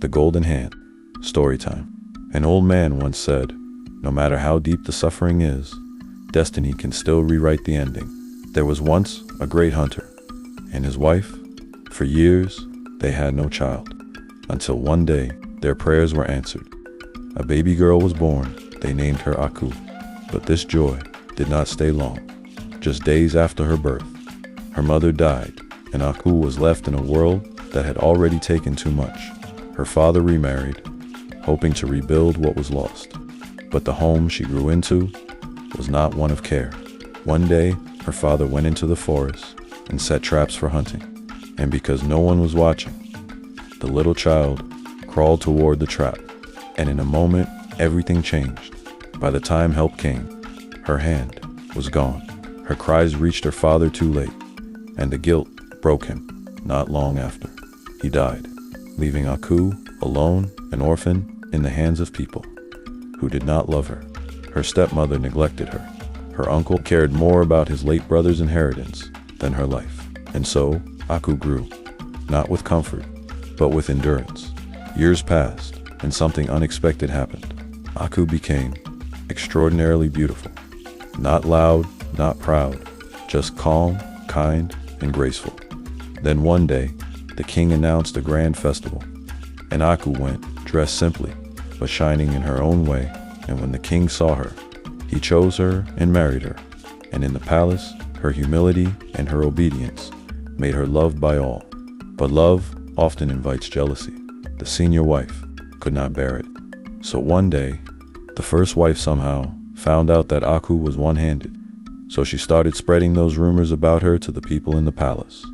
The Golden Hand. Story time. An old man once said, "No matter how deep the suffering is, destiny can still rewrite the ending." There was once a great hunter and his wife. For years, they had no child, until one day their prayers were answered. A baby girl was born. They named her Aku. But this joy did not stay long. Just days after her birth, her mother died, and Aku was left in a world that had already taken too much. Her father remarried, hoping to rebuild what was lost. But the home she grew into was not one of care. One day, her father went into the forest and set traps for hunting. And because no one was watching, the little child crawled toward the trap. And in a moment, everything changed. By the time help came, her hand was gone. Her cries reached her father too late, and the guilt broke him. Not long after, he died, leaving Aku alone, an orphan, in the hands of people who did not love her. Her stepmother neglected her. Her uncle cared more about his late brother's inheritance than her life. And so, Aku grew, not with comfort, but with endurance. Years passed, and something unexpected happened. Aku became extraordinarily beautiful. Not loud, not proud, just calm, kind, and graceful. Then one day, the king announced a grand festival, and Aku went, dressed simply, but shining in her own way. And when the king saw her, he chose her and married her. And in the palace, her humility and her obedience made her loved by all. But love often invites jealousy. The senior wife could not bear it. So one day, the first wife somehow found out that Aku was one-handed. So she started spreading those rumors about her to the people in the palace.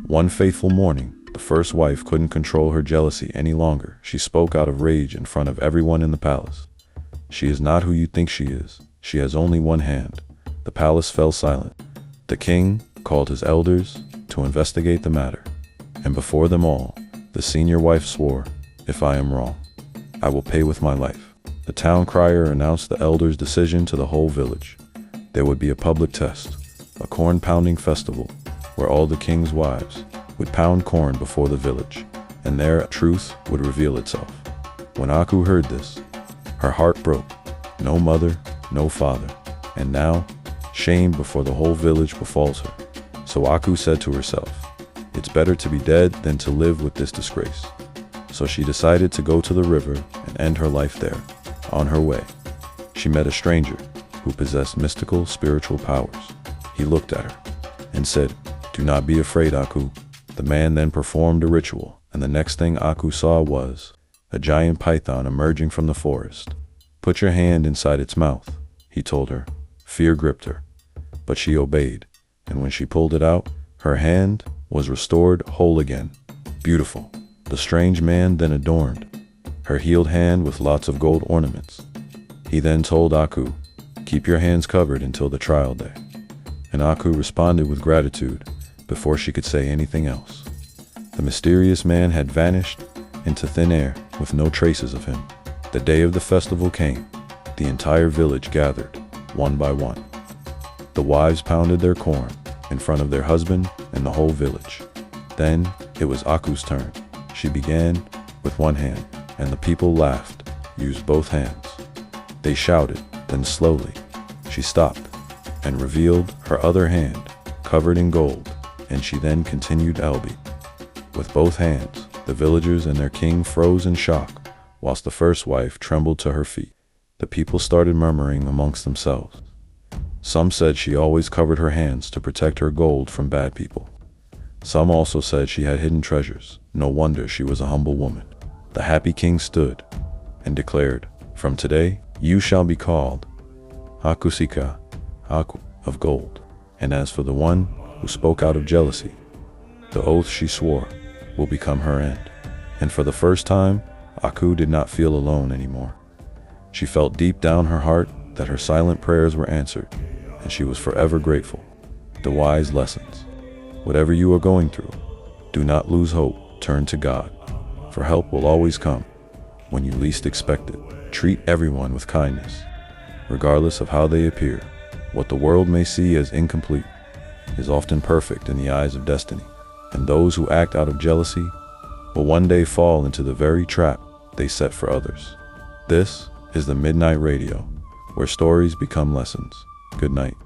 One fateful morning, the first wife couldn't control her jealousy any longer. She spoke out of rage in front of everyone in the palace. "She is not who you think she is. She has only one hand." The palace fell silent. The king called his elders to investigate the matter. And before them all, the senior wife swore, "If I am wrong, I will pay with my life." The town crier announced the elders' decision to the whole village. There would be a public test, a corn-pounding festival, where all the king's wives would pound corn before the village, and there truth would reveal itself. When Aku heard this, her heart broke. No mother, no father, and now, shame before the whole village befalls her. So Aku said to herself, "It's better to be dead than to live with this disgrace." So she decided to go to the river and end her life there. On her way, she met a stranger who possessed mystical spiritual powers. He looked at her and said, "Do not be afraid, Aku." The man then performed a ritual, and the next thing Aku saw was a giant python emerging from the forest. "Put your hand inside its mouth," he told her. Fear gripped her, but she obeyed, and when she pulled it out, her hand was restored whole again. Beautiful. The strange man then adorned her healed hand with lots of gold ornaments. He then told Aku, "Keep your hands covered until the trial day." And Aku responded with gratitude before she could say anything else. The mysterious man had vanished into thin air with no traces of him. The day of the festival came. The entire village gathered, one by one. The wives pounded their corn in front of their husband and the whole village. Then it was Aku's turn. She began with one hand, and the people laughed, used both hands. They shouted, then slowly, she stopped and revealed her other hand, covered in gold, and she then continued Elbi. With both hands, the villagers and their king froze in shock, whilst the first wife trembled to her feet. The people started murmuring amongst themselves. Some said she always covered her hands to protect her gold from bad people. Some also said she had hidden treasures. No wonder she was a humble woman. The happy king stood and declared, "From today, you shall be called Akusika, Aku of gold." And as for the one who spoke out of jealousy, the oath she swore will become her end. And for the first time, Aku did not feel alone anymore. She felt deep down her heart that her silent prayers were answered, and she was forever grateful. The wise lessons. Whatever you are going through, do not lose hope. Turn to God, for help will always come when you least expect it. Treat everyone with kindness, regardless of how they appear. What the world may see as incomplete is often perfect in the eyes of destiny, and those who act out of jealousy will one day fall into the very trap they set for others. This is the Midnight Radio, where stories become lessons. Good night.